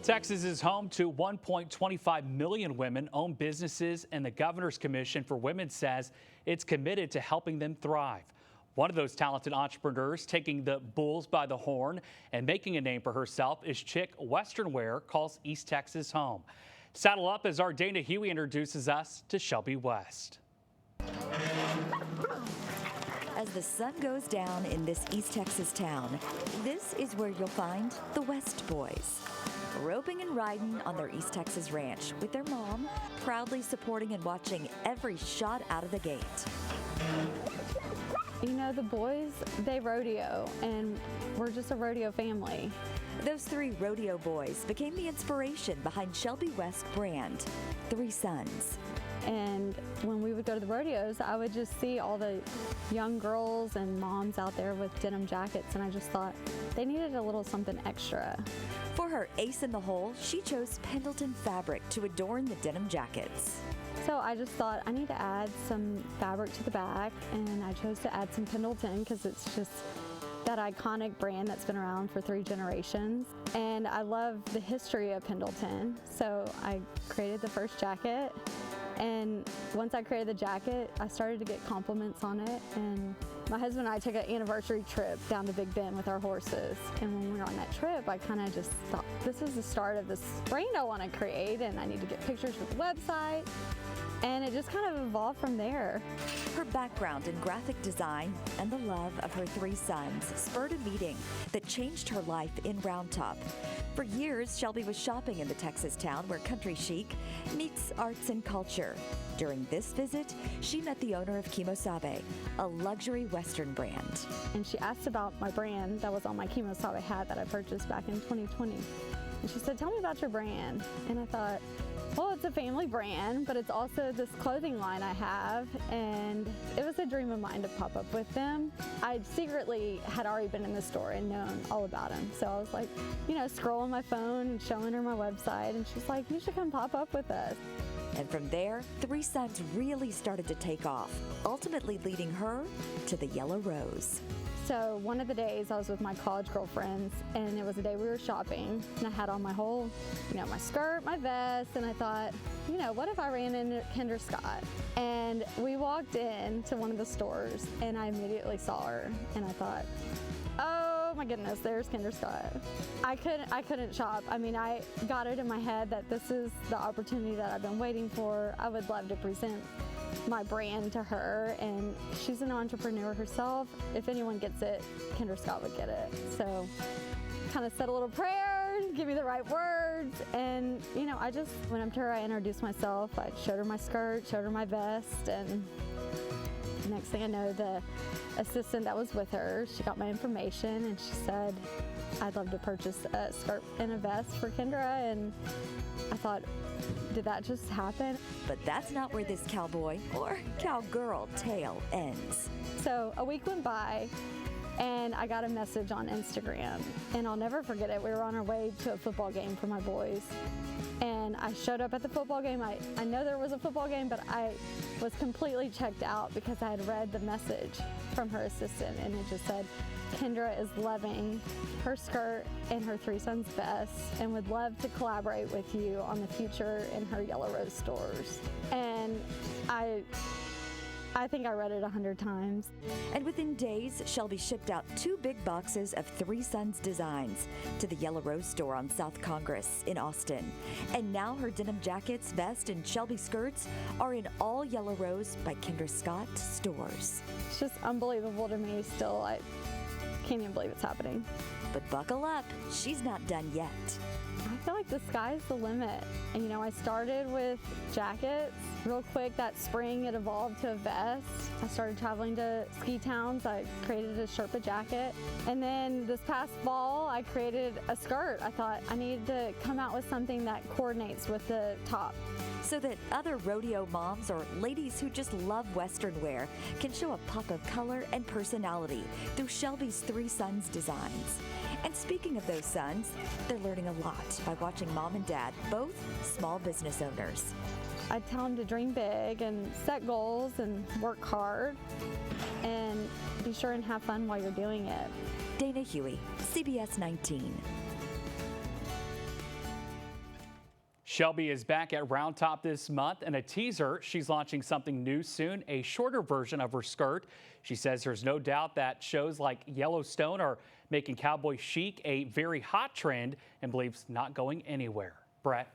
Texas is home to 1.25 million women-owned businesses, and the Governor's Commission for Women says it's committed to helping them thrive. One of those talented entrepreneurs taking the bulls by the horn and making a name for herself is Chick Western Wear calls East Texas home. Saddle up as our Dana Huey introduces us to Shelby West. As the sun goes down in this East Texas town, this is where you'll find the West Boys. Roping and riding on their East Texas ranch with their mom, proudly supporting and watching every shot out of the gate. You know, the boys, they rodeo, and we're just a rodeo family. Those three rodeo boys became the inspiration behind Shelby West brand, Three Sons. And when we would go to the rodeos, I would just see all the young girls and moms out there with denim jackets, and I just thought they needed a little something extra. For her ace in the hole, she chose Pendleton fabric to adorn the denim jackets. So I just thought I need to add some fabric to the back, and I chose to add some Pendleton because it's just that iconic brand that's been around for 3 generations. And I love the history of Pendleton, so I created the first jacket. And once I created the jacket, I started to get compliments on it. And my husband and I took an anniversary trip down to Big Bend with our horses. And when we were on that trip, I kind of just thought, this is the start of this brand I want to create, and I need to get pictures for the website. And it just kind of evolved from there. Her background in graphic design and the love of her 3 sons spurred a meeting that changed her life in Round Top. For years, Shelby was shopping in the Texas town where country chic meets arts and culture. During this visit, she met the owner of Kimosabe, a luxury Western brand. And she asked about my brand that was on my Kimosabe hat that I purchased back in 2020. And she said, tell me about your brand. And I thought, well, it's a family brand, but it's also this clothing line I have, and it was a dream of mine to pop up with them. I secretly had already been in the store and known all about them, so I was like, you know, scrolling my phone and showing her my website, and she's like, you should come pop up with us. And from there, Three Sons really started to take off, ultimately leading her to the Yellow Rose. So one of the days I was with my college girlfriends, and it was the day we were shopping, and I had on my whole, you know, my skirt, my vest, and I thought, you know, what if I ran into Kendra Scott? And we walked into one of the stores, and I immediately saw her, and I thought, oh my goodness, there's Kendra Scott. I couldn't shop. I mean, I got it in my head that this is the opportunity that I've been waiting for. I would love to present my brand to her, and she's an entrepreneur herself. If anyone gets it, Kendra Scott would get it. So kind of said a little prayer, give me the right words, and you know, I just went up to her, I introduced myself, I showed her my skirt, showed her my vest, and the next thing I know, the assistant that was with her, she got my information and she said, I'd love to purchase a skirt and a vest for Kendra, and I thought, did that just happen? But that's not where this cowboy or cowgirl tale ends. So a week went by, and I got a message on Instagram, and I'll never forget it. We were on our way to a football game for my boys, and I showed up at the football game. I know there was a football game, but I was completely checked out because I had read the message from her assistant, and it just said, Kendra is loving her skirt and her 3 sons' vest and would love to collaborate with you on the future in her Yellow Rose stores. And I think I read it 100 times. And within days, Shelby shipped out 2 big boxes of 3 Sons designs to the Yellow Rose store on South Congress in Austin. And now her denim jackets, vest, and Shelby skirts are in all Yellow Rose by Kendra Scott stores. It's just unbelievable to me still. I can't even believe it's happening. But buckle up, she's not done yet. I feel like the sky's the limit. And you know, I started with jackets. Real quick, that spring it evolved to a vest. I started traveling to ski towns. I created a Sherpa jacket. And then this past fall, I created a skirt. I thought I needed to come out with something that coordinates with the top. So that other rodeo moms or ladies who just love Western wear can show a pop of color and personality through Shelby's 3 Sons designs. And speaking of those sons, they're learning a lot by watching mom and dad, both small business owners. I tell them to dream big and set goals and work hard and be sure and have fun while you're doing it. Dana Huey, CBS 19. Shelby is back at Round Top this month, and a teaser, she's launching something new soon, a shorter version of her skirt. She says there's no doubt that shows like Yellowstone are making cowboy chic a very hot trend and believes not going anywhere. Brett.